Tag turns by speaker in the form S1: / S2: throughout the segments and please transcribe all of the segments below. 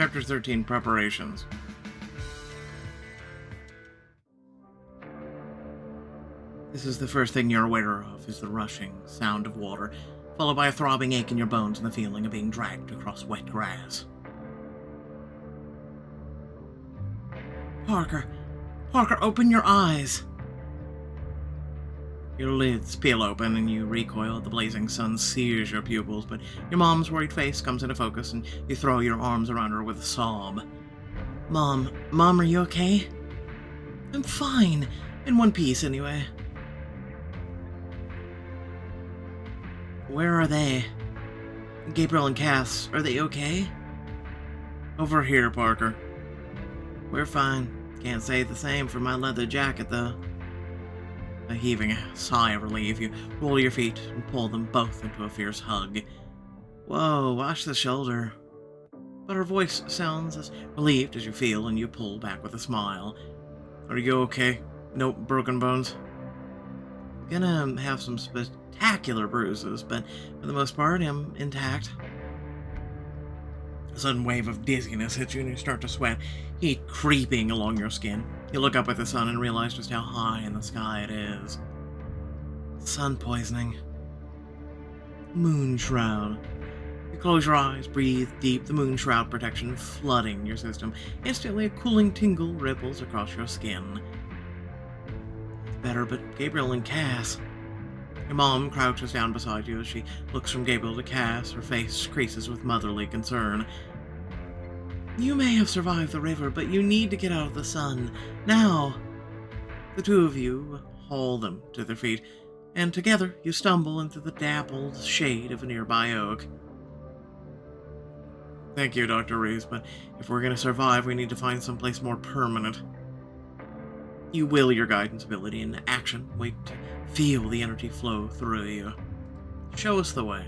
S1: Chapter 13, Preparations. This is the first thing you're aware of, is the rushing sound of water, followed by a throbbing ache in your bones and the feeling of being dragged across wet grass. Parker, open your eyes! Your lids peel open and you recoil as the blazing sun sears your pupils, but your mom's worried face comes into focus and you throw your arms around her with a sob. Mom, are you okay? I'm fine. In one piece, anyway. Where are they? Gabriel and Cass, are they okay? Over here, Parker. We're fine. Can't say the same for my leather jacket, though. Heaving a sigh of relief, you roll your feet and pull them both into a fierce hug. Whoa, watch the shoulder. But her voice sounds as relieved as you feel, and you pull back with a smile. Are you okay? No broken bones? Gonna have some spectacular bruises, but for the most part, I'm intact. A sudden wave of dizziness hits you and you start to sweat, heat creeping along your skin. You look up at the sun and realize just how high in the sky it is. Sun poisoning. Moon shroud. You close your eyes, breathe deep, the moon shroud protection flooding your system. Instantly, a cooling tingle ripples across your skin. It's better, but Gabriel and Cass. Your mom crouches down beside you as she looks from Gabriel to Cass, her face creases with motherly concern. You may have survived the river, but you need to get out of the sun. Now! The two of you haul them to their feet, and together you stumble into the dappled shade of a nearby oak. Thank you, Dr. Reeves, but if we're going to survive, we need to find someplace more permanent. You will your guidance ability into action. Wait to feel the energy flow through you. Show us the way.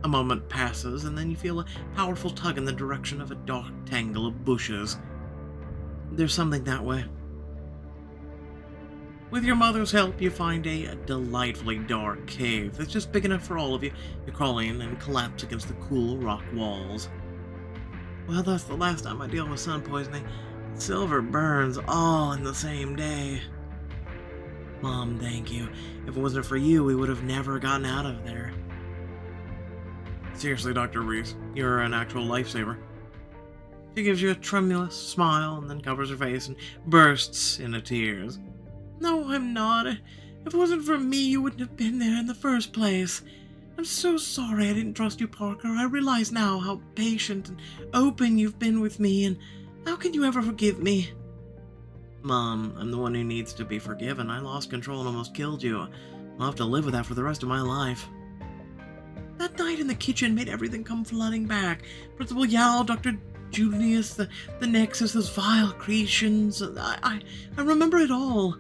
S1: A moment passes, and then you feel a powerful tug in the direction of a dark tangle of bushes. There's something that way. With your mother's help, you find a delightfully dark cave that's just big enough for all of you. You crawl in and collapse against the cool rock walls. Well, that's the last time I deal with sun poisoning. Silver burns all in the same day. Mom, thank you. If it wasn't for you, we would have never gotten out of there. Seriously, Dr. Reese, you're an actual lifesaver. She gives you a tremulous smile and then covers her face and bursts into tears. No, I'm not. If it wasn't for me, you wouldn't have been there in the first place. I'm so sorry I didn't trust you, Parker. I realize now how patient and open you've been with me, and how can you ever forgive me? Mom, I'm the one who needs to be forgiven. I lost control and almost killed you. I'll have to live with that for the rest of my life. That night in the kitchen made everything come flooding back. Principal Yao, Dr. Julius, the Nexus, those vile creations. I remember it all.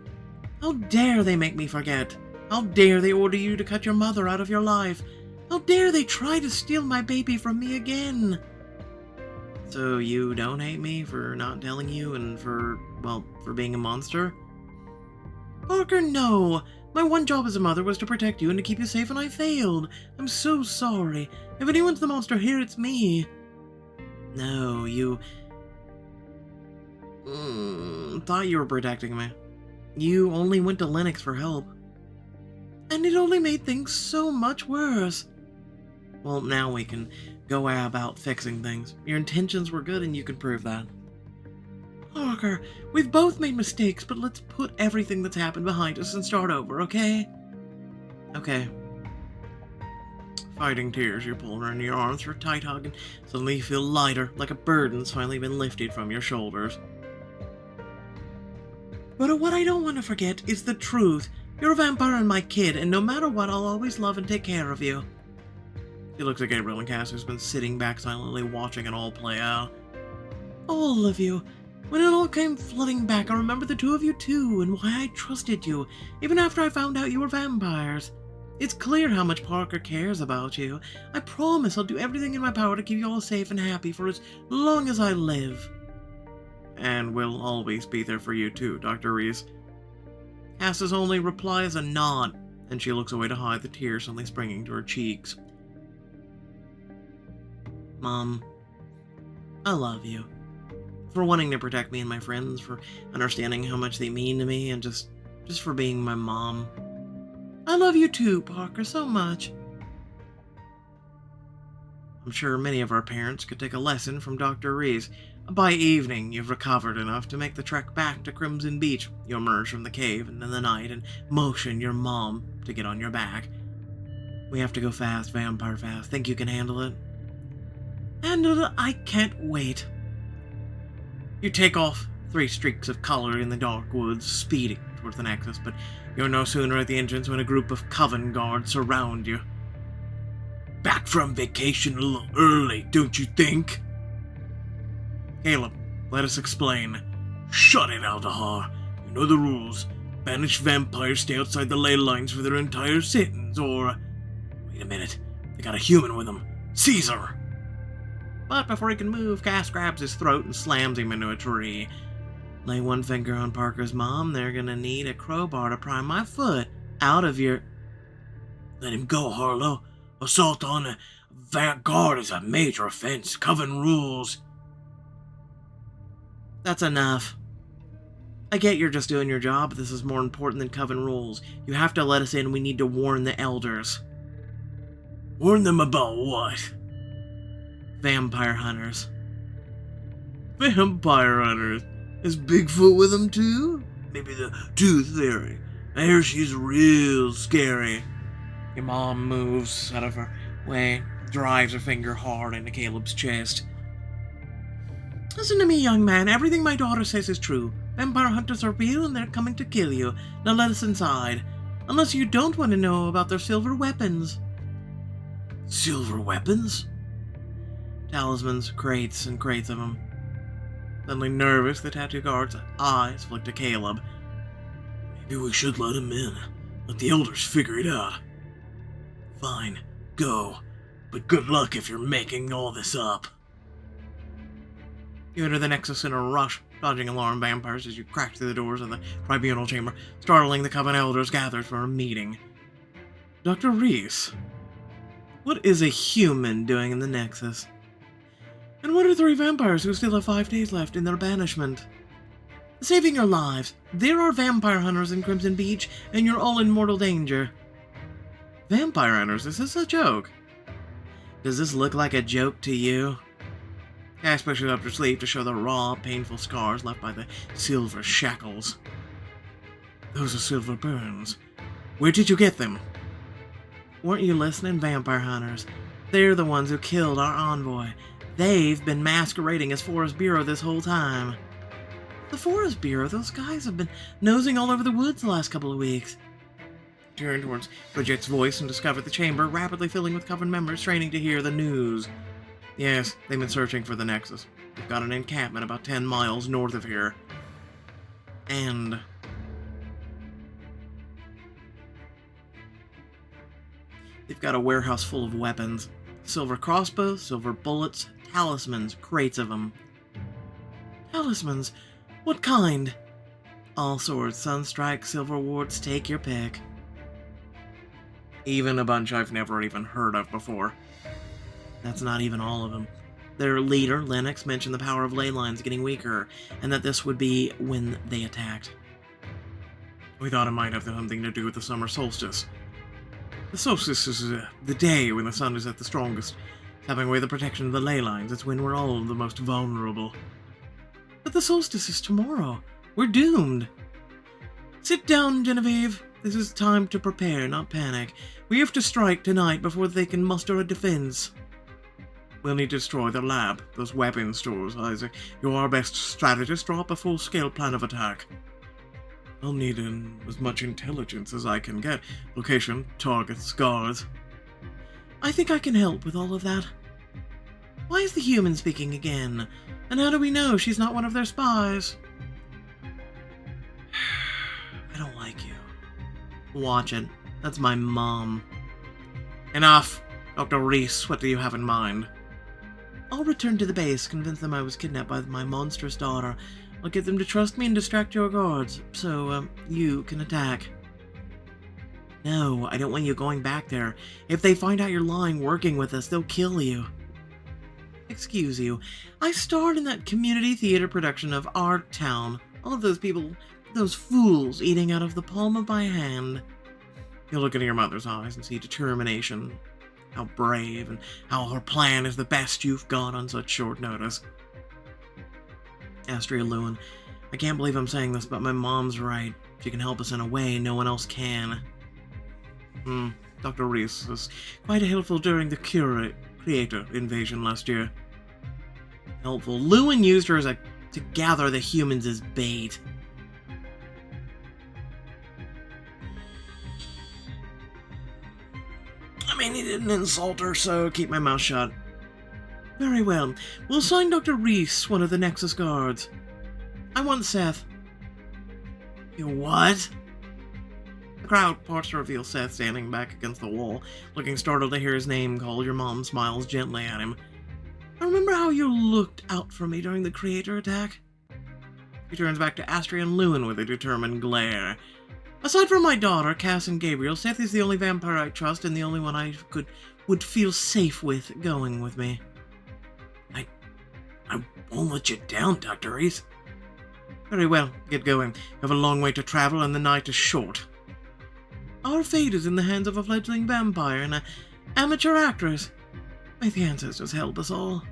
S1: How dare they make me forget? How dare they order you to cut your mother out of your life? How dare they try to steal my baby from me again? So you don't hate me for not telling you and for being a monster? Parker, no! My one job as a mother was to protect you and to keep you safe, and I failed. I'm so sorry. If anyone's the monster here, it's me. No, you... thought you were protecting me. You only went to Lennox for help. And it only made things so much worse. Well, now we can go about fixing things. Your intentions were good and you can prove that. Parker, we've both made mistakes, but let's put everything that's happened behind us and start over, okay? Okay. Fighting tears, you're pulling her into your arms for a tight hug, and suddenly you feel lighter, like a burden's finally been lifted from your shoulders. But what I don't want to forget is the truth. You're a vampire and my kid, and no matter what, I'll always love and take care of you. She looks at Gabriel and Cass, who's been sitting back silently watching it all play out. All of you. When it all came flooding back, I remember the two of you too, and why I trusted you, even after I found out you were vampires. It's clear how much Parker cares about you. I promise I'll do everything in my power to keep you all safe and happy for as long as I live. And we'll always be there for you too, Dr. Reese. Cass's only reply is a nod, and she looks away to hide the tears suddenly springing to her cheeks. Mom, I love you. For wanting to protect me and my friends, for understanding how much they mean to me, and just for being my mom. I love you too, Parker, so much. I'm sure many of our parents could take a lesson from Dr. Reese. By evening, you've recovered enough to make the trek back to Crimson Beach. You emerge from the cave in the night and motion your mom to get on your back. We have to go fast, vampire fast. Think you can handle it? Handle it? I can't wait. You take off 3 streaks of color in the dark woods, speeding towards the Nexus, but you're no sooner at the entrance when a group of coven guards surround you. Back from vacation a little early, don't you think? Caleb, let us explain. Shut it, Aldahar. You know the rules. Banished vampires stay outside the ley lines for their entire sittings, or... Wait a minute. They got a human with them. Caesar! But before he can move, Cass grabs his throat and slams him into a tree. Lay one finger on Parker's mom. They're gonna need a crowbar to pry my foot out of your... Let him go, Harlow. Assault on a vanguard is a major offense. Coven rules. That's enough. I get you're just doing your job, but this is more important than Coven rules. You have to let us in. We need to warn the elders. Warn them about what? Vampire hunters. Vampire hunters? Is Bigfoot with them too? Maybe the tooth fairy. I hear she's real scary. Your mom moves out of her way, drives her finger hard into Caleb's chest. Listen to me, young man. Everything my daughter says is true. Vampire hunters are real and they're coming to kill you. Now let us inside. Unless you don't want to know about their silver weapons. Silver weapons? Talismans, crates, and crates of them. Suddenly nervous, the tattoo guard's eyes flick to Caleb. Maybe we should let him in. Let the elders figure it out. Fine, go. But good luck if you're making all this up. You enter the Nexus in a rush, dodging alarm vampires as you crash through the doors of the tribunal chamber, startling the Coven elders gathered for a meeting. Dr. Reese, what is a human doing in the Nexus? And what are 3 vampires who still have 5 days left in their banishment? Saving your lives. There are vampire hunters in Crimson Beach, and you're all in mortal danger. Vampire hunters? Is this a joke? Does this look like a joke to you? Cass pushes up her sleeve to show the raw, painful scars left by the silver shackles. Those are silver burns. Where did you get them? Weren't you listening, vampire hunters? They're the ones who killed our envoy. They've been masquerading as Forest Bureau this whole time. The Forest Bureau? Those guys have been nosing all over the woods the last couple of weeks. Turned towards Bridget's voice and discovered the chamber rapidly filling with Coven members straining to hear the news. Yes, they've been searching for the Nexus. They've got an encampment about 10 miles north of here. And... they've got a warehouse full of weapons. Silver crossbows, silver bullets, talismans, crates of them. Talismans? What kind? All sorts, sunstrike, silver wards, take your pick. Even a bunch I've never even heard of before. That's not even all of them. Their leader, Lennox, mentioned the power of ley lines getting weaker, and that this would be when they attacked. We thought it might have something to do with the summer solstice. The solstice is the day when the sun is at the strongest, having away the protection of the ley lines. It's when we're all the most vulnerable. But the solstice is tomorrow. We're doomed. Sit down, Genevieve. This is time to prepare, not panic. We have to strike tonight before they can muster a defense. We'll need to destroy the lab, those weapon stores, Isaac. You're our best strategist. Draw up a full-scale plan of attack. I'll need as much intelligence as I can get. Location, targets, guards. I think I can help with all of that. Why is the human speaking again? And how do we know she's not one of their spies? I don't like you. Watch it. That's my mom. Enough! Dr. Reese, what do you have in mind? I'll return to the base, convince them I was kidnapped by my monstrous daughter. I'll get them to trust me and distract your guards, so, you can attack. No, I don't want you going back there. If they find out you're lying working with us, they'll kill you. Excuse you. I starred in that community theater production of Our Town. All of those people, those fools eating out of the palm of my hand. You look into your mother's eyes and see determination. How brave and how her plan is the best you've got on such short notice. Astria Lewin, I can't believe I'm saying this, but my mom's right. She can help us in a way no one else can. Dr. Reese was quite helpful during the Creator invasion last year. Helpful. Lewin used her to gather the humans as bait. I mean, he didn't insult her, so keep my mouth shut. Very well. We'll assign Dr. Reese one of the Nexus guards. I want Seth. You what? The crowd parts to reveal Seth standing back against the wall, looking startled to hear his name called. Your mom smiles gently at him. I remember how you looked out for me during the Creator attack. He turns back to Astria and Lewin with a determined glare. Aside from my daughter, Cass and Gabriel, Seth is the only vampire I trust and the only one I would feel safe with going with me. I won't let you down, Dr. Reese. Very well, get going. You have a long way to travel and the night is short. Our fate is in the hands of a fledgling vampire and an amateur actress. May the ancestors help us all.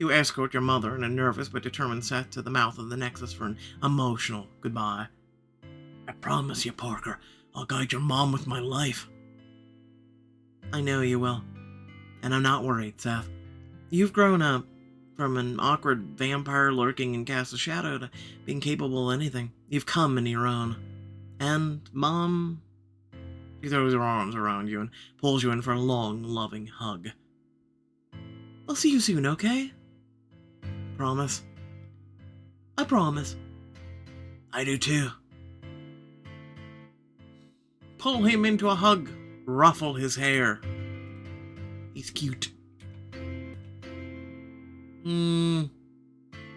S1: You escort your mother and a nervous but determined Seth to the mouth of the Nexus for an emotional goodbye. I promise you, Parker, I'll guide your mom with my life. I know you will. And I'm not worried, Seth. You've grown up from an awkward vampire lurking in Castle's shadow to being capable of anything. You've come into your own. And, Mom... She throws her arms around you and pulls you in for a long, loving hug. I'll see you soon, okay? Promise? I promise. I do too. Pull him into a hug. Ruffle his hair. He's cute.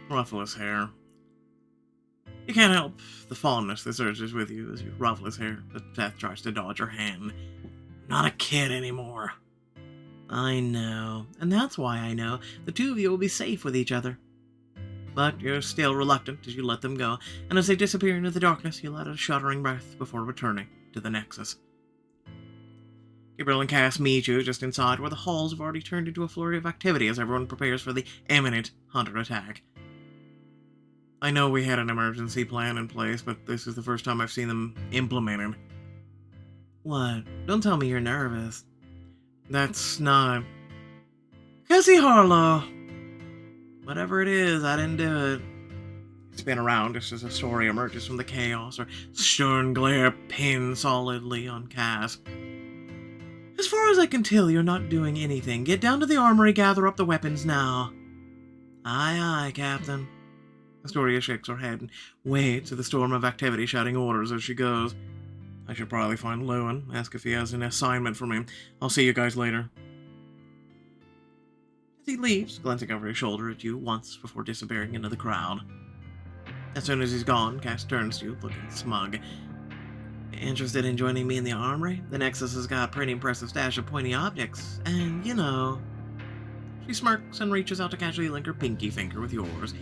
S1: Ruffle his hair. You can't help the fondness that surges with you as you ruffle his hair, but Seth tries to dodge her hand. I'm not a kid anymore. I know, and that's why I know the two of you will be safe with each other. But you're still reluctant as you let them go, and as they disappear into the darkness, you let out a shuddering breath before returning to the Nexus. Gabriel and Cass meet you just inside, where the halls have already turned into a flurry of activity as everyone prepares for the imminent Hunter attack. I know we had an emergency plan in place, but this is the first time I've seen them implemented. What? Don't tell me you're nervous. That's not... Cassie Harlow! Whatever it is, I didn't do it. Spin around just as a story emerges from the chaos, her stern glare pinned solidly on Cass. As far as I can tell, you're not doing anything. Get down to the armory, gather up the weapons now. Aye, aye, Captain. Astoria shakes her head and waits at the storm of activity, shouting orders as she goes. I should probably find Lewin, ask if he has an assignment for me. I'll see you guys later. As he leaves, glancing over his shoulder at you once before disappearing into the crowd. As soon as he's gone, Cass turns to you, looking smug. Interested in joining me in the armory? The Nexus has got a pretty impressive stash of pointy objects, and, you know... She smirks and reaches out to casually link her pinky finger with yours.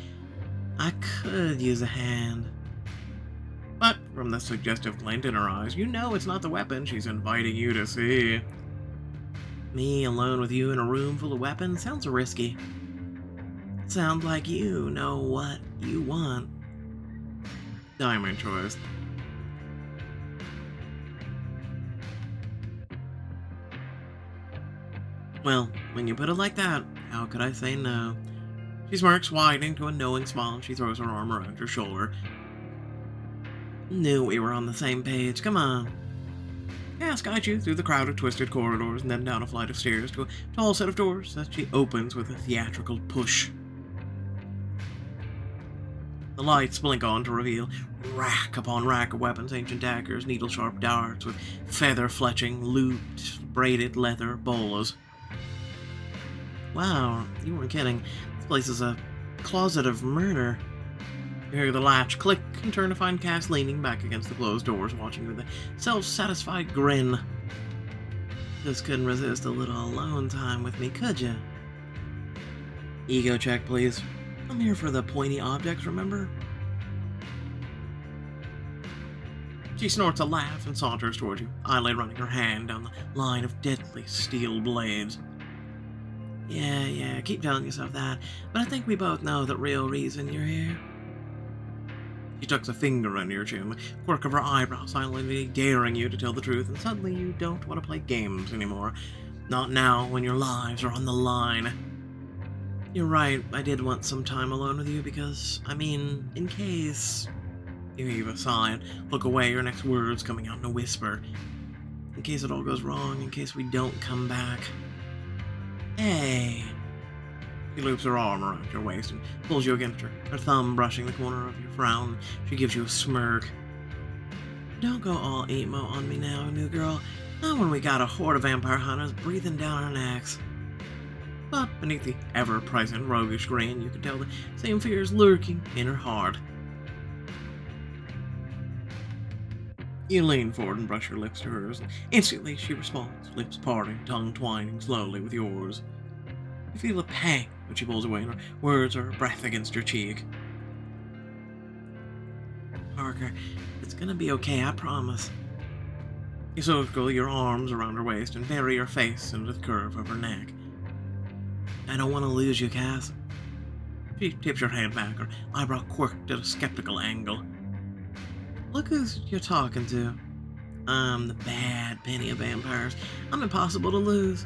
S1: I could use a hand. But, from the suggestive glint in her eyes, you know it's not the weapon she's inviting you to see. Me alone with you in a room full of weapons sounds risky. Sounds like you know what you want. Diamond choice. Well, when you put it like that, how could I say no? She smirks, widening to a knowing smile, and she throws her arm around your shoulder. Knew we were on the same page, come on. Cass guides you through the crowded, twisted corridors and then down a flight of stairs to a tall set of doors that she opens with a theatrical push. The lights blink on to reveal rack upon rack of weapons, ancient daggers, needle-sharp darts with feather-fletching, looped, braided leather bolas. Wow, you weren't kidding. This place is a closet of murder. You hear the latch click and turn to find Cass leaning back against the closed doors, watching with a self-satisfied grin. Just couldn't resist a little alone time with me, could you? Ego check, please. I'm here for the pointy objects, remember? She snorts a laugh and saunters towards you, eyelid running her hand down the line of deadly steel blades. Yeah, keep telling yourself that, but I think we both know the real reason you're here. She tucks a finger under your chin, the quirk of her eyebrow silently daring you to tell the truth, and suddenly you don't want to play games anymore. Not now, when your lives are on the line. You're right, I did want some time alone with you because, in case... You heave a sigh and look away, your next words coming out in a whisper. In case it all goes wrong, in case we don't come back. Hey. She loops her arm around your waist and pulls you against her thumb brushing the corner of your frown. She gives you a smirk. Don't go all emo on me now, new girl. Not when we got a horde of vampire hunters breathing down our necks. But beneath the ever-present roguish grin, you can tell the same fears lurking in her heart. You lean forward and brush your lips to hers, and instantly she responds, lips parting, tongue twining slowly with yours. You feel a pang when she pulls away, and her words are a breath against your cheek. Parker, it's gonna be okay, I promise. You circle your arms around her waist and bury your face into the curve of her neck. I don't want to lose you, Cass. She tips your head back, her eyebrow quirked at a skeptical angle. Look who you're talking to. I'm the bad penny of vampires. I'm impossible to lose.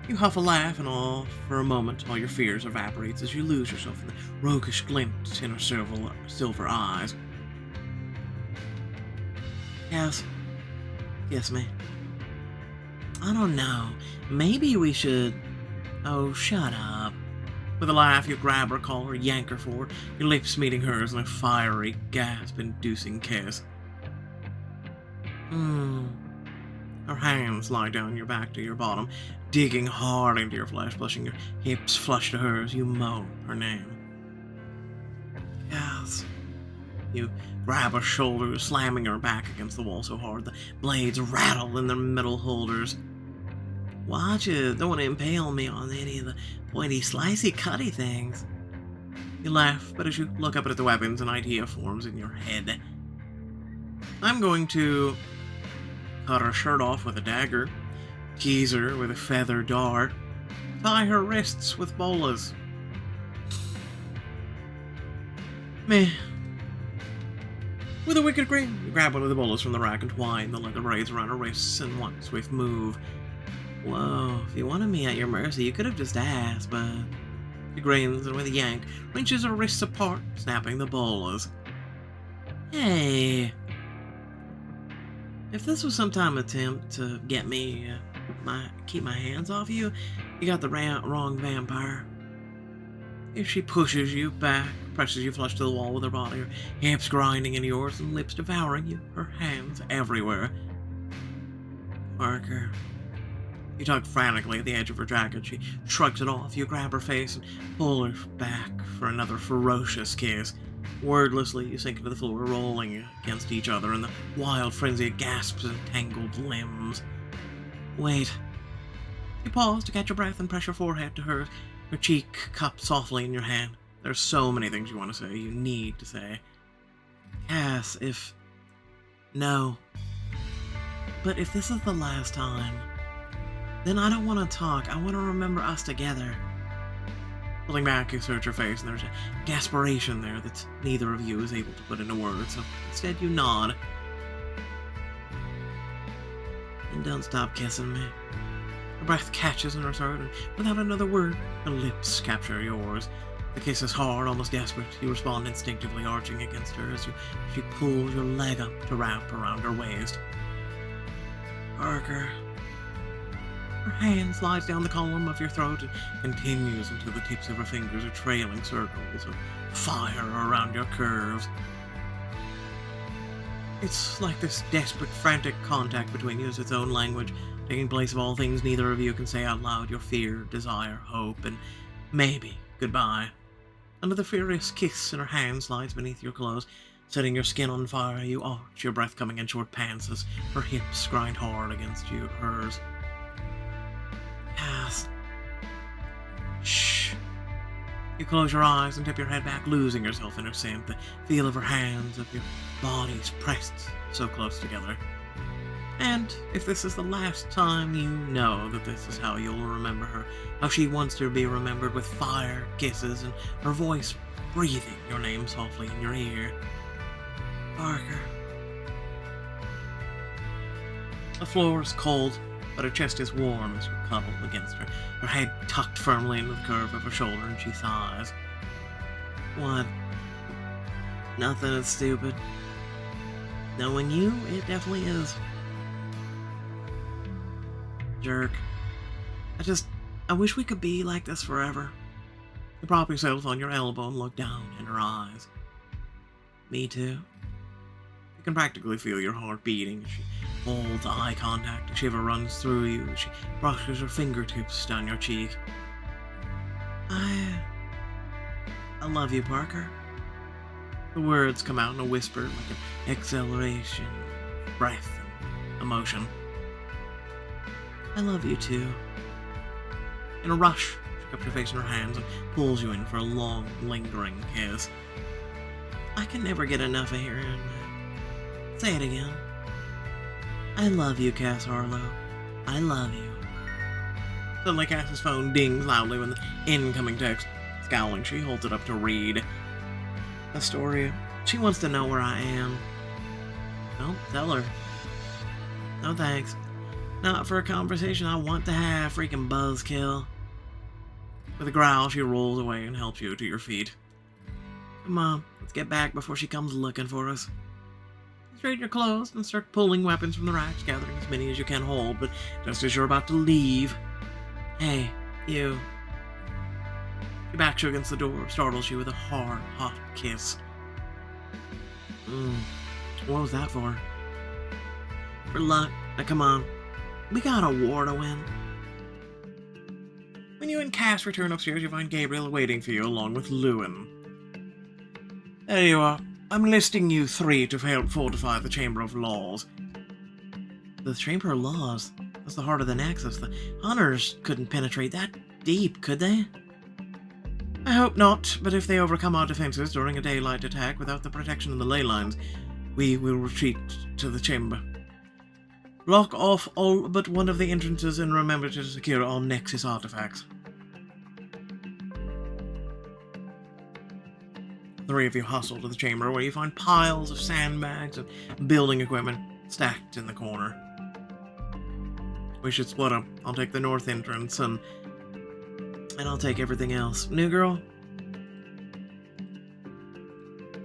S1: You huff a laugh, and all for a moment all your fears evaporates as you lose yourself in the roguish glint in her silver eyes. Yes. Kiss me. I don't know. Maybe we should... Oh, shut up. With a laugh, you grab her collar, yank her forward, your lips meeting hers in a fiery, gasp-inducing kiss. Her hands lie down your back to your bottom, digging hard into your flesh, blushing your hips flush to hers. You moan her name. Yes. You grab her shoulder, slamming her back against the wall so hard the blades rattle in their metal holders. Watch it, don't want to impale me on any of the pointy, slicey, cutty things. You laugh, but as you look up at the weapons, an idea forms in your head. I'm going to cut her shirt off with a dagger, tease her with a feather dart, tie her wrists with bolas. Meh. With a wicked grin, you grab one of the bolas from the rack and twine the leather braids around her wrists in one swift move. Whoa, if you wanted me at your mercy, you could have just asked, but... She grins and with a yank, wrenches her wrists apart, snapping the bolas. Hey... If this was some time attempt to get me, keep my hands off you, you got the wrong vampire. If she pushes you back, presses you flush to the wall with her body, her hips grinding into yours and lips devouring you, her hands everywhere. Parker... You tug frantically at the edge of her jacket. She shrugs it off. You grab her face and pull her back for another ferocious kiss. Wordlessly, you sink into the floor, rolling against each other in the wild frenzy of gasps and tangled limbs. Wait. You pause to catch your breath and press your forehead to hers, her cheek cupped softly in your hand. There's so many things you want to say, you need to say. Cass, if... No. But if this is the last time... Then I don't want to talk. I want to remember us together. Pulling back, you search her face, and there's a desperation there that neither of you is able to put into words, so instead you nod. And don't stop kissing me. Her breath catches in her throat, and without another word, her lips capture yours. The kiss is hard, almost desperate. You respond instinctively, arching against her as she pulls your leg up to wrap around her waist. Parker... Her hand slides down the column of your throat and continues until the tips of her fingers are trailing circles of fire around your curves. It's like this desperate, frantic contact between you is its own language, taking place of all things neither of you can say out loud: your fear, desire, hope, and maybe goodbye. Another furious kiss and her hand slides beneath your clothes, setting your skin on fire. You arch, your breath coming in short pants as her hips grind hard against hers. Cass. Shh. You close your eyes and tip your head back, losing yourself in her scent, the feel of her hands, of your bodies pressed so close together. And if this is the last time, you know that this is how you'll remember her, how she wants to be remembered, with fire, kisses, and her voice breathing your name softly in your ear. Parker. The floor is cold, but her chest is warm as you cuddle against her, her head tucked firmly into the curve of her shoulder, and she sighs. What? Nothing is stupid. Knowing you, it definitely is. Jerk. I wish we could be like this forever. You prop yourself on your elbow and look down in her eyes. Me too. You can practically feel your heart beating as she holds eye contact. A shiver runs through you as she brushes her fingertips down your cheek. I love you, Parker. The words come out in a whisper, like an exhalation, breath, and emotion. I love you too. In a rush, she cups your face in her hands and pulls you in for a long, lingering kiss. I can never get enough of hearing that. Say it again. I love you, Cass Harlow. I love you. Suddenly, Cass's phone dings loudly with an incoming text. Scowling, she holds it up to read. Astoria, she wants to know where I am. Well, tell her. No thanks. Not for a conversation I want to have, freaking buzzkill. With a growl, she rolls away and helps you to your feet. Come on, let's get back before she comes looking for us. Straighten your clothes and start pulling weapons from the racks, gathering as many as you can hold, but just as you're about to leave... Hey, you. She backs you against the door, startles you with a hard, hot kiss. What was that for? For luck. Now come on. We got a war to win. When you and Cass return upstairs, you find Gabriel waiting for you along with Lewin. There you are. I'm listing you 3 to help fortify the Chamber of Laws. The Chamber of Laws? That's the heart of the Nexus. The Hunters couldn't penetrate that deep, could they? I hope not, but if they overcome our defenses during a daylight attack without the protection of the ley lines, we will retreat to the chamber. Block off all but one of the entrances and remember to secure all Nexus artifacts. 3 of you hustle to the chamber, where you find piles of sandbags and building equipment stacked in the corner. We should split up. I'll take the north entrance, and I'll take everything else. New girl?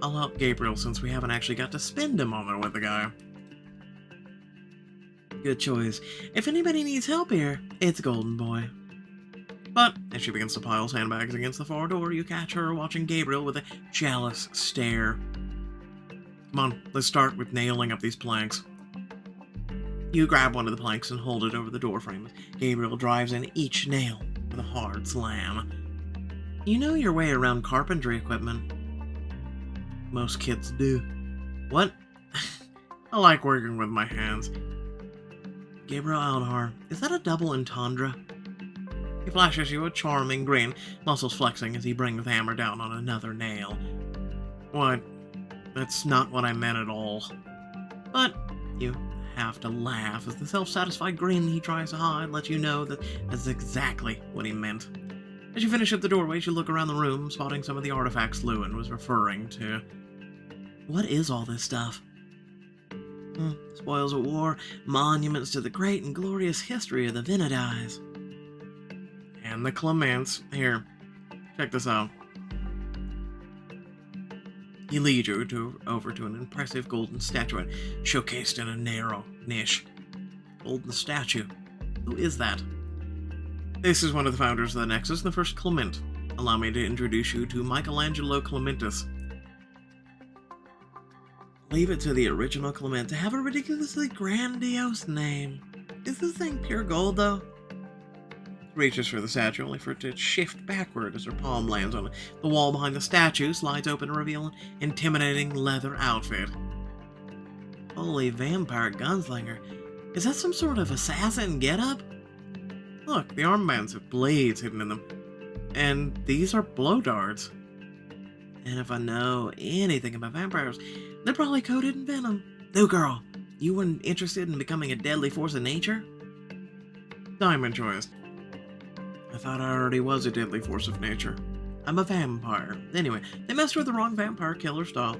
S1: I'll help Gabriel, since we haven't actually got to spend a moment with the guy. Good choice. If anybody needs help here, it's Golden Boy. But as she begins to pile sandbags against the far door, you catch her watching Gabriel with a jealous stare. Come on, let's start with nailing up these planks. You grab one of the planks and hold it over the doorframe. Gabriel drives in each nail with a hard slam. You know your way around carpentry equipment. Most kids do. What? I like working with my hands. Gabriel Aldhar, is that a double entendre? He flashes you a charming grin, muscles flexing as he brings the hammer down on another nail. What? That's not what I meant at all. But you have to laugh as the self-satisfied grin he tries to hide lets you know that that's exactly what he meant. As you finish at the doorway, you look around the room, spotting some of the artifacts Lewin was referring to. What is all this stuff? Spoils of war, monuments to the great and glorious history of the Venedies. And the Clements. Here, check this out. He leads you over to an impressive golden statuette, showcased in a narrow niche. Golden statue. Who is that? This is one of the founders of the Nexus, the first Clement. Allow me to introduce you to Michelangelo Clementus. Leave it to the original Clement to have a ridiculously grandiose name. Is this thing pure gold, though? Reaches for the statue, only for it to shift backward as her palm lands on the wall behind the statue, slides open to reveal an intimidating leather outfit. Holy vampire gunslinger. Is that some sort of assassin getup? Look, the armbands have blades hidden in them. And these are blow darts. And if I know anything about vampires, they're probably coated in venom. No, girl, you weren't interested in becoming a deadly force of nature? Diamond choice. I thought I already was a deadly force of nature. I'm a vampire. Anyway, they messed with the wrong vampire killer style.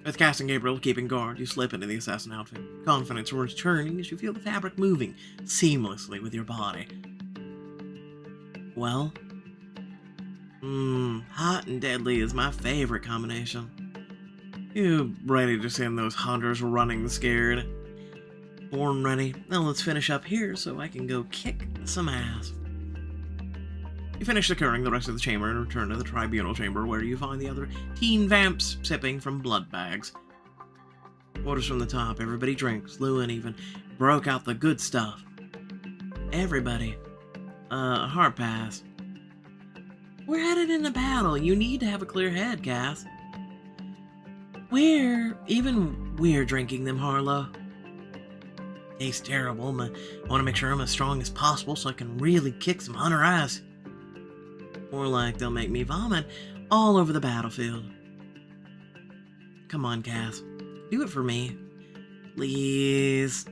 S1: With Cass and Gabriel keeping guard, you slip into the assassin outfit. Confidence returning as you feel the fabric moving seamlessly with your body. Well, hot and deadly is my favorite combination. You ready to send those hunters running scared? Born ready. Now let's finish up here so I can go kick some ass. You finish securing the rest of the chamber and return to the tribunal chamber where you find the other teen vamps sipping from blood bags. Orders from the top. Everybody drinks. Lewin even broke out the good stuff. Everybody. Hard pass. We're headed into battle. You need to have a clear head, Cass. We're drinking them, Harlow. Tastes terrible, but I want to make sure I'm as strong as possible so I can really kick some hunter ass. More like they'll make me vomit all over the battlefield. Come on, Cass. Do it for me. Please.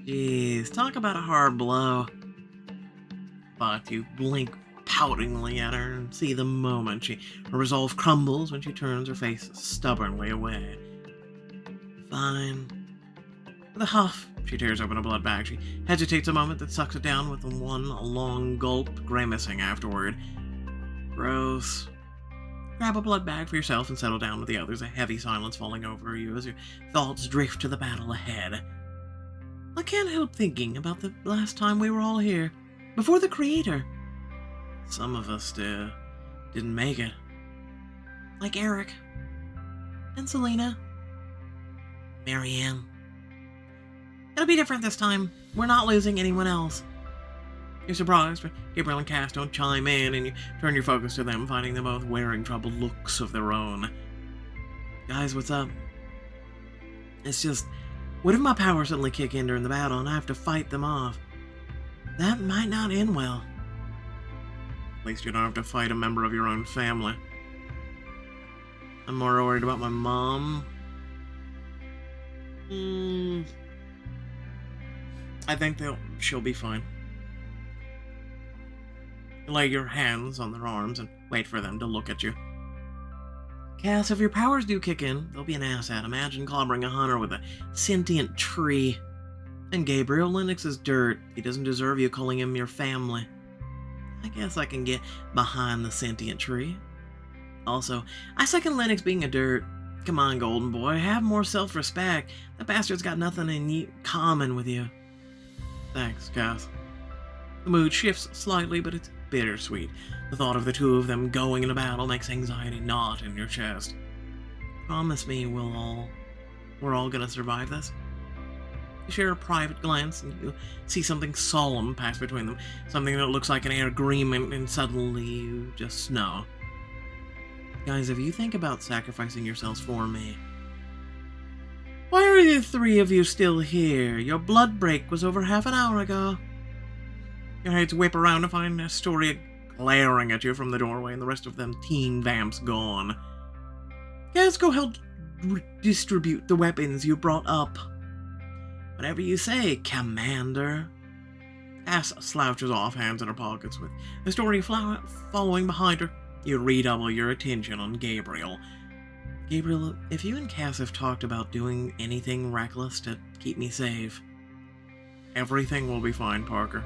S1: Jeez, talk about a hard blow. But you blink poutingly at her and see the moment her resolve crumbles when she turns her face stubbornly away. Fine. With a huff, she tears open a blood bag. She hesitates a moment, then sucks it down with a long gulp, grimacing afterward. Gross. Grab a blood bag for yourself and settle down with the others, a heavy silence falling over you as your thoughts drift to the battle ahead. I can't help thinking about the last time we were all here, before the Creator. Some of us didn't make it. Like Eric. And Selena. Marianne. It'll be different this time. We're not losing anyone else. You're surprised, but Gabriel and Cass don't chime in, and you turn your focus to them, finding them both wearing troubled looks of their own. Guys, what's up? It's just, what if my powers suddenly kick in during the battle and I have to fight them off? That might not end well. At least you don't have to fight a member of your own family. I'm more worried about my mom. I think she'll be fine. Lay your hands on their arms and wait for them to look at you. Cass, if your powers do kick in, they'll be an asshat. Imagine clobbering a hunter with a sentient tree. And Gabriel, Lennox is dirt. He doesn't deserve you calling him your family. I guess I can get behind the sentient tree. Also, I second Lennox being a dirt. Come on, golden boy, have more self-respect. That bastard's got nothing in common with you. Thanks, Cass. The mood shifts slightly, but it's bittersweet. The thought of the two of them going into battle makes anxiety knot in your chest. Promise me we're all gonna survive this? You share a private glance and you see something solemn pass between them. Something that looks like an agreement, and suddenly you just know. Guys, if you think about sacrificing yourselves for me, why are the three of you still here? Your blood break was over half an hour ago. Your heads whip around to find Astoria glaring at you from the doorway and the rest of them teen vamps gone. Guys, go help distribute the weapons you brought up. Whatever you say, Commander. Cass slouches off, hands in her pockets, with Astoria following behind her. You redouble your attention on Gabriel. Gabriel, if you and Cass have talked about doing anything reckless to keep me safe, everything will be fine, Parker.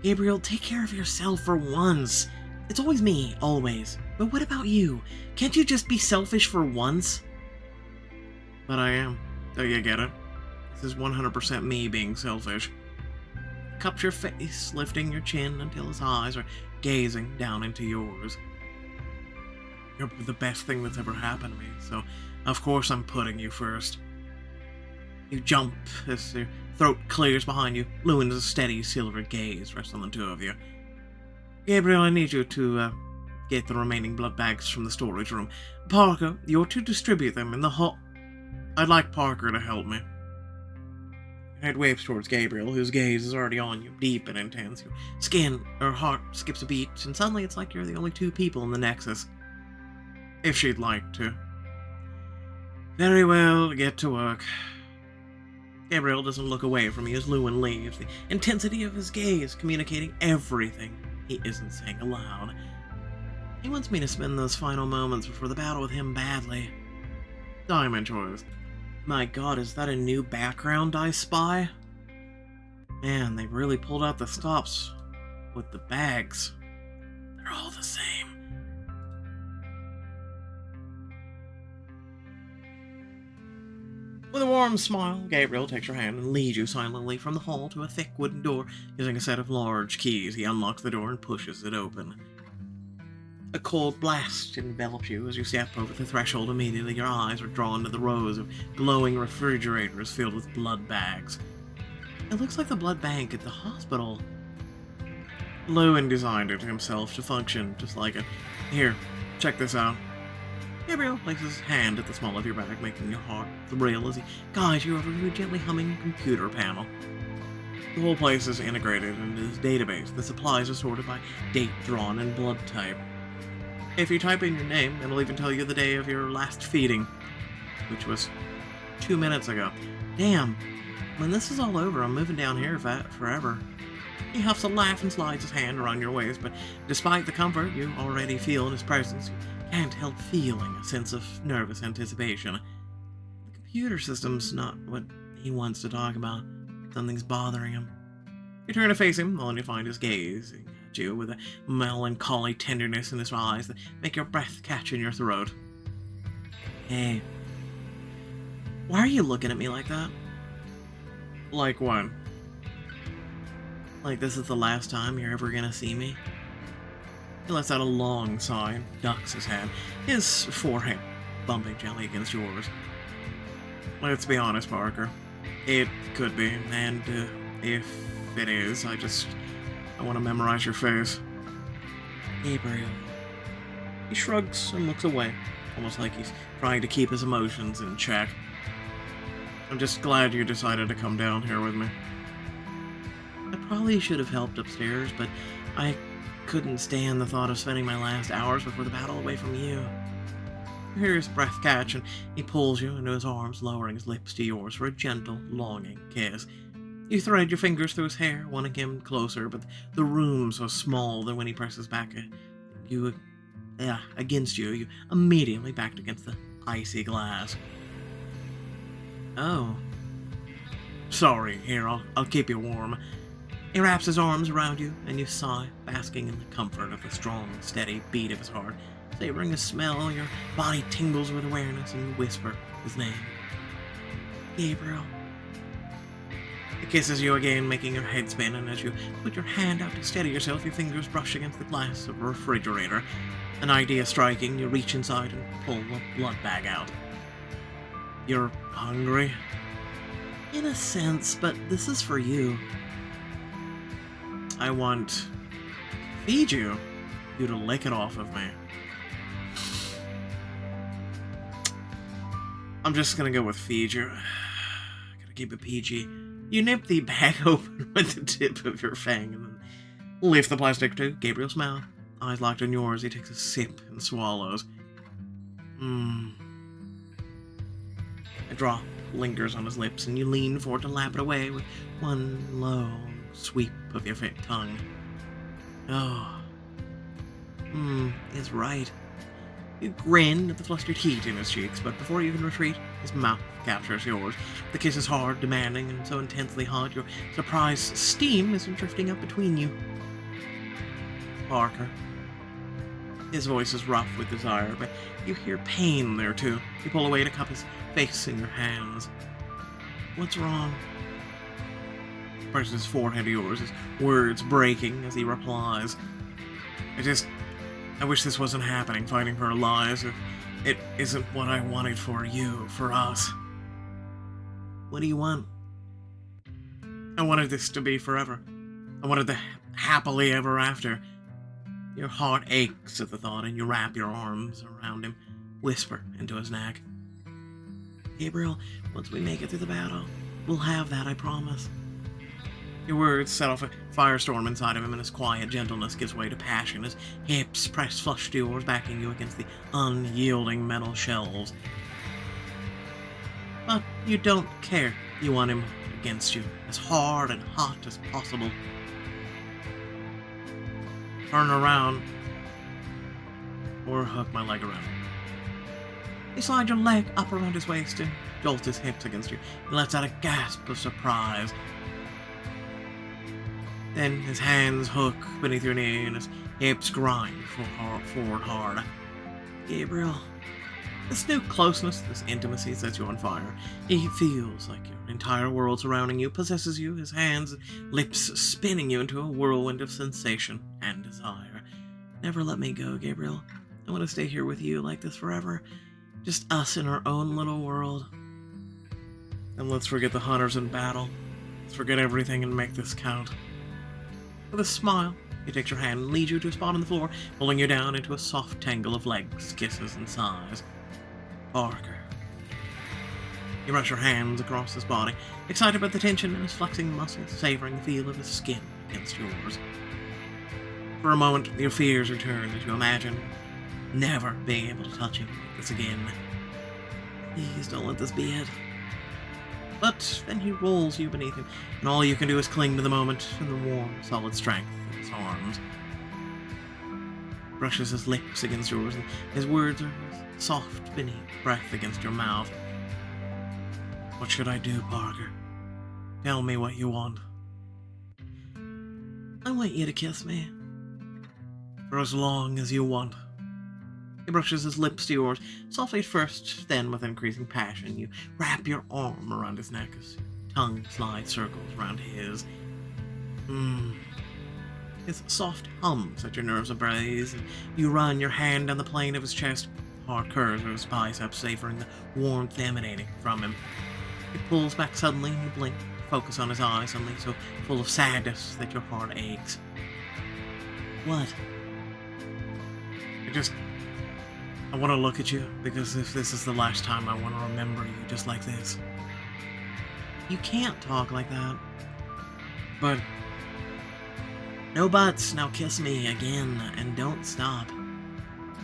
S1: Gabriel, take care of yourself for once. It's always me, always. But what about you? Can't you just be selfish for once? But I am. Do you get it? This is 100% me being selfish. Cups your face, lifting your chin until his eyes are gazing down into yours. You're the best thing that's ever happened to me, so of course I'm putting you first. You jump as your throat clears behind you. Lewin's steady silver gaze rests on the two of you. Gabriel, I need you to get the remaining blood bags from the storage room. Parker, you're to distribute them in the hall. I'd like Parker to help me. Your head waves towards Gabriel, whose gaze is already on you, deep and intense. Your skin, or heart, skips a beat, and suddenly it's like you're the only two people in the Nexus. If she'd like to. Very well, get to work. Gabriel doesn't look away from you as Lewin leaves, the intensity of his gaze communicating everything he isn't saying aloud. He wants me to spend those final moments before the battle with him badly. Diamond choice. My god, is that a new background I spy? Man, they've really pulled out the stops with the bags. They're all the same. With a warm smile, Gabriel takes your hand and leads you silently from the hall to a thick wooden door. Using a set of large keys, he unlocks the door and pushes it open. A cold blast envelops you as you step over the threshold. Immediately, your eyes are drawn to the rows of glowing refrigerators filled with blood bags. It looks like the blood bank at the hospital. Lewin designed it himself to function just like it. Here, check this out. Gabriel places his hand at the small of your bag, making your heart thrill as he guides you over to a gently humming computer panel. The whole place is integrated into his database. The supplies are sorted by date drawn and blood type. If you type in your name, it'll even tell you the day of your last feeding, which was 2 minutes ago. Damn, when this is all over, I'm moving down here forever. He huffs a laugh and slides his hand around your waist, but despite the comfort you already feel in his presence, you can't help feeling a sense of nervous anticipation. The computer system's not what he wants to talk about. Something's bothering him. You turn to face him, only to find his gaze at you with a melancholy tenderness in his eyes that make your breath catch in your throat. Hey, why are you looking at me like that? Like when? Like this is the last time you're ever gonna see me? He lets out a long sigh and ducks his head, his forehead bumping gently against yours. Let's be honest, Parker. It could be, and if it is, I want to memorize your face. Gabriel. He shrugs and looks away, almost like he's trying to keep his emotions in check. I'm just glad you decided to come down here with me. I probably should have helped upstairs, but I couldn't stand the thought of spending my last hours before the battle away from you. You hear his breath catch, and he pulls you into his arms, lowering his lips to yours for a gentle, longing kiss. You thread your fingers through his hair, wanting him closer, but the room's so small that when he presses back against you, you immediately backed against the icy glass. Oh. Sorry, here, I'll keep you warm. He wraps his arms around you, and you sigh, basking in the comfort of the strong, steady beat of his heart. Savoring the smell, your body tingles with awareness, and you whisper his name. Gabriel. He kisses you again, making your head spin, and as you put your hand out to steady yourself, your fingers brush against the glass of a refrigerator. An idea striking, you reach inside and pull a blood bag out. You're hungry? In a sense, but this is for you. I want to feed you to lick it off of me. I'm just gonna go with feed you. Gotta keep it PG. You nip the bag open with the tip of your fang and then lift the plastic to Gabriel's mouth. Eyes locked on yours, he takes a sip and swallows. A drop lingers on his lips, and you lean forward to lap it away with one long sweep of your thick tongue. Oh. He's right. You grin at the flustered heat in his cheeks, but before you can retreat, his mouth captures yours. The kiss is hard, demanding, and so intensely hot, your surprised steam is drifting up between you. Parker. His voice is rough with desire, but you hear pain there too. You pull away to cup his face in your hands. What's wrong? He presses his forehead to yours, his words breaking as he replies. I wish this wasn't happening, fighting for our lives. It isn't what I wanted for you, for us. What do you want? I wanted this to be forever. I wanted the happily ever after. Your heart aches at the thought, and you wrap your arms around him, whisper into his neck. Gabriel, once we make it through the battle, We'll have that, I promise. Your words set off a firestorm inside of him, and his quiet gentleness gives way to passion. His hips press flush to yours, backing you against the unyielding metal shelves. But you don't care. You want him against you, as hard and hot as possible. Turn around, or hook my leg around him. You slide your leg up around his waist and jolt his hips against you. He lets out a gasp of surprise. Then his hands hook beneath your knee and his hips grind forward hard. Gabriel, this new closeness, this intimacy sets you on fire. He feels like your entire world surrounding you possesses you, his hands and lips spinning you into a whirlwind of sensation and desire. Never let me go, Gabriel. I want to stay here with you like this forever. Just us in our own little world. And let's forget the hunters in battle. Let's forget everything and make this count. With a smile, he takes your hand and leads you to a spot on the floor, pulling you down into a soft tangle of legs, kisses, and sighs. Parker. You rush your hands across his body, excited by the tension in his flexing muscles, savoring the feel of his skin against yours. For a moment, your fears return as you imagine never being able to touch him like this again. Please don't let this be it. But then he rolls you beneath him, and all you can do is cling to the moment and the warm, solid strength of his arms. Brushes his lips against yours, and his words are as soft beneath breath against your mouth. What should I do, Parker? Tell me what you want. I want you to kiss me. For as long as you want. He brushes his lips to yours, softly at first, then with increasing passion, you wrap your arm around his neck as your tongue slides circles around his. His soft hum sets your nerves ablaze, and you run your hand down the plane of his chest, hard curves of his biceps savoring the warmth emanating from him. He pulls back suddenly, and you blink, focus on his eyes, suddenly so full of sadness that your heart aches. What? I want to look at you, because if this is the last time, I want to remember you just like this. You can't talk like that. But... no buts, now kiss me again, and don't stop.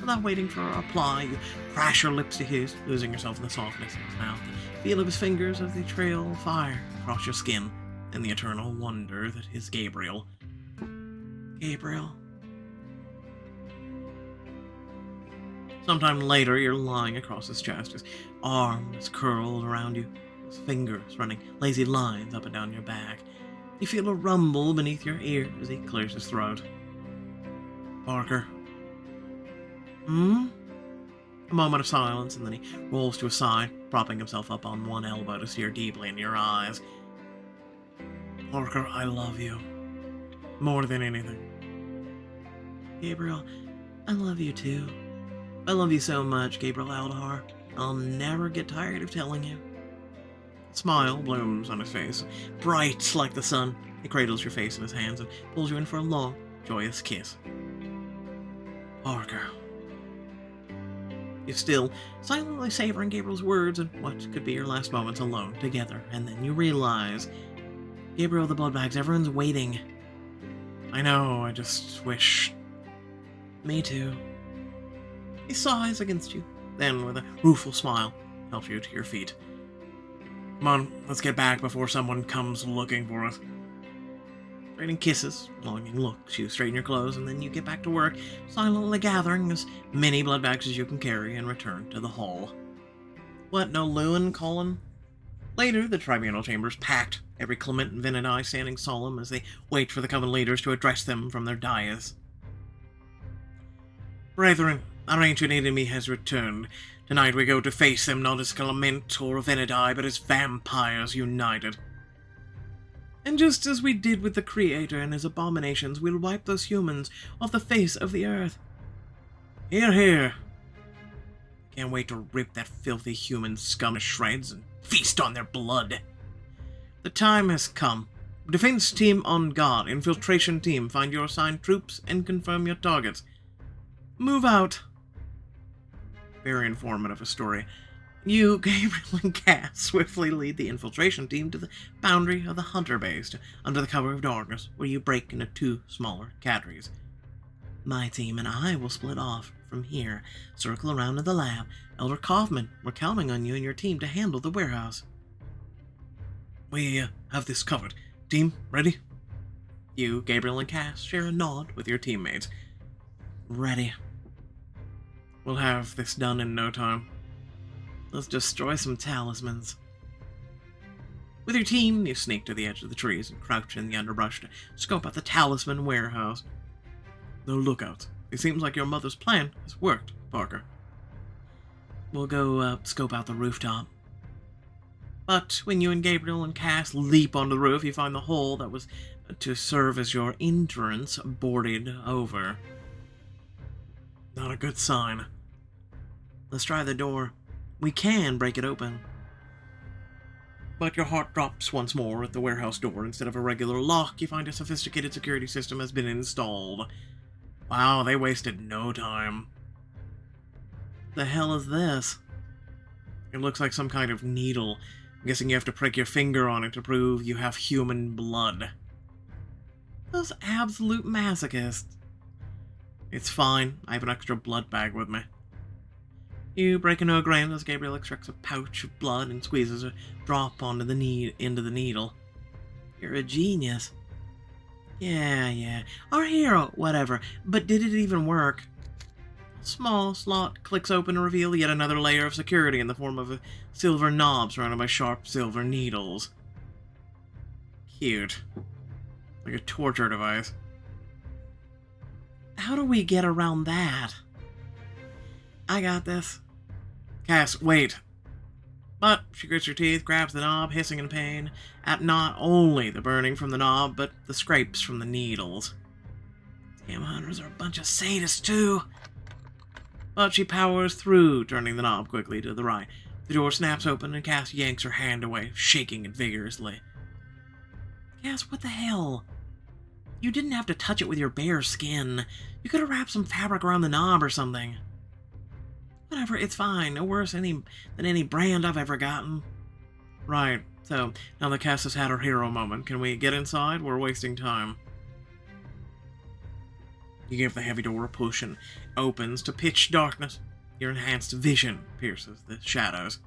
S1: Without waiting for a reply, you crash your lips to his, losing yourself in the softness of his mouth, the feel of his fingers as they trail fire across your skin, and the eternal wonder that is Gabriel. Gabriel. Sometime later, you're lying across his chest, his arm is curled around you, his fingers running lazy lines up and down your back. You feel a rumble beneath your ear as he clears his throat. Parker. A moment of silence, and then he rolls to his side, propping himself up on one elbow to stare deeply into your eyes. Parker, I love you. More than anything. Gabriel, I love you too. I love you so much, Gabriel Aldahar. I'll never get tired of telling you. A smile blooms on his face, bright like the sun. He cradles your face in his hands and pulls you in for a long, joyous kiss. Parker. You're still silently savoring Gabriel's words and what could be your last moments alone together, and then you realize, Gabriel, the bloodbags, everyone's waiting. I know, I just wish... Me too. He sighs against you, then with a rueful smile, helps you to your feet. Come on, let's get back before someone comes looking for us. Trading kisses, longing looks, you straighten your clothes, and then you get back to work, silently gathering as many blood bags as you can carry and return to the hall. What, no Lewin, Colin? Later, the tribunal chamber's packed, every Clement and Venedi standing solemn as they wait for the coven leaders to address them from their dais. Brethren, our ancient enemy has returned. Tonight we go to face them not as Clement or Venedi, but as vampires united. And just as we did with the Creator and his abominations, we'll wipe those humans off the face of the earth. Hear, hear. Can't wait to rip that filthy human scum to shreds and feast on their blood. The time has come. Defense team on guard. Infiltration team, find your assigned troops and confirm your targets. Move out. Very informative a story. You, Gabriel, and Cass swiftly lead the infiltration team to the boundary of the Hunter base, under the cover of darkness, where you break into 2 smaller cadres. My team and I will split off from here, circle around to the lab. Elder Kaufman, we're counting on you and your team to handle the warehouse. We have this covered. Team, ready? You, Gabriel, and Cass share a nod with your teammates. Ready. We'll have this done in no time. Let's destroy some talismans. With your team, you sneak to the edge of the trees and crouch in the underbrush to scope out the talisman warehouse. No lookouts. It seems like your mother's plan has worked, Parker. We'll go scope out the rooftop. But when you and Gabriel and Cass leap onto the roof, you find the hole that was to serve as your entrance boarded over. Not a good sign. Let's try the door. We can break it open. But your heart drops once more at the warehouse door. Instead of a regular lock, you find a sophisticated security system has been installed. Wow, they wasted no time. The hell is this? It looks like some kind of needle. I'm guessing you have to prick your finger on it to prove you have human blood. Those absolute masochists. It's fine. I have an extra blood bag with me. You break into a grin as Gabriel extracts a pouch of blood and squeezes a drop onto into the needle. You're a genius. Yeah. Our hero, whatever. But did it even work? A small slot clicks open to reveal yet another layer of security in the form of a silver knob surrounded by sharp silver needles. Cute. Like a torture device. How do we get around that? I got this. Cass, wait. But she grits her teeth, grabs the knob, hissing in pain, at not only the burning from the knob, but the scrapes from the needles. Damn hunters are a bunch of sadists, too. But she powers through, turning the knob quickly to the right. The door snaps open and Cass yanks her hand away, shaking it vigorously. Cass, what the hell? You didn't have to touch it with your bare skin. You could have wrapped some fabric around the knob or something. Whatever, it's fine. No worse than any brand I've ever gotten. Right, so now that Cass has had her hero moment, can we get inside? We're wasting time. You give the heavy door a push and opens to pitch darkness. Your enhanced vision pierces the shadows.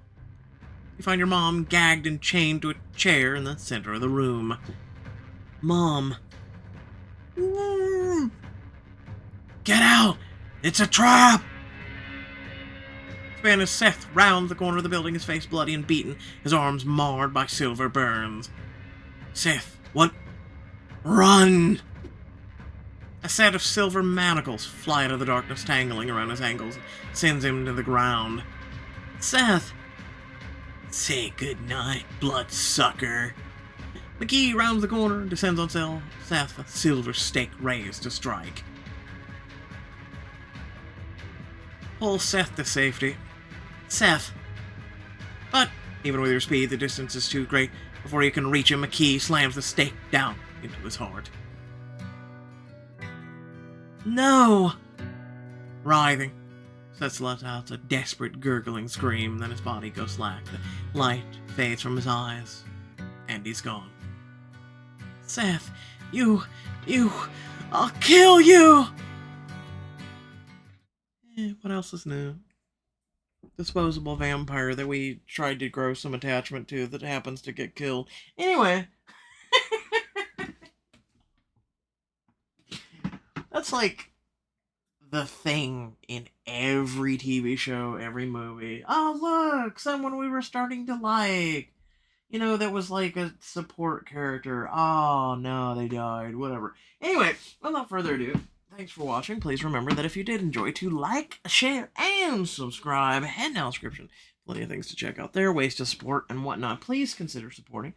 S1: You find your mom gagged and chained to a chair in the center of the room. Mom. Get out! It's a trap! Spanish Seth rounds the corner of the building, his face bloody and beaten, his arms marred by silver burns. Seth, what? Run! A set of silver manacles fly out of the darkness, tangling around his ankles, sends him to the ground. Seth! Say goodnight, bloodsucker. McGee rounds the corner and descends on Seth, a silver stake raised to strike. Pull Seth to safety. Seth. But, even with your speed, the distance is too great. Before you can reach him, McKee slams the stake down into his heart. No! Writhing, Seth lets out a desperate gurgling scream, then his body goes slack. The light fades from his eyes, and he's gone. Seth, I'll kill you! What else is new? Disposable vampire that we tried to grow some attachment to that happens to get killed. Anyway. That's like the thing in every TV show, every movie. Oh, look! Someone we were starting to like. You know, that was like a support character. Oh, no, they died. Whatever. Anyway, without further ado, thanks for watching. Please remember that if you did enjoy, to like, share, and subscribe. Head down the description. Plenty of things to check out there, ways to support and whatnot. Please consider supporting.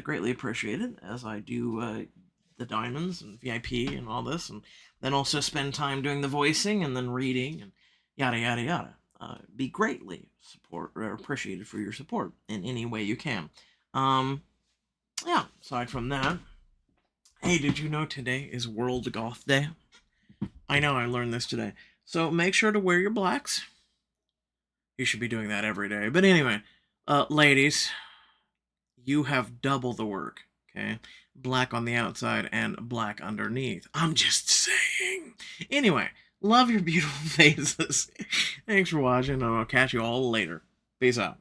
S1: Greatly appreciated, as I do the diamonds and VIP and all this, and then also spend time doing the voicing and then reading and yada yada yada. Be greatly appreciated for your support in any way you can. Yeah, aside from that, hey, did you know today is World Goth Day? I know, I learned this today. So make sure to wear your blacks. You should be doing that every day. But anyway, ladies, you have double the work, okay? Black on the outside and black underneath. I'm just saying. Anyway, love your beautiful faces. Thanks for watching, and I'll catch you all later. Peace out.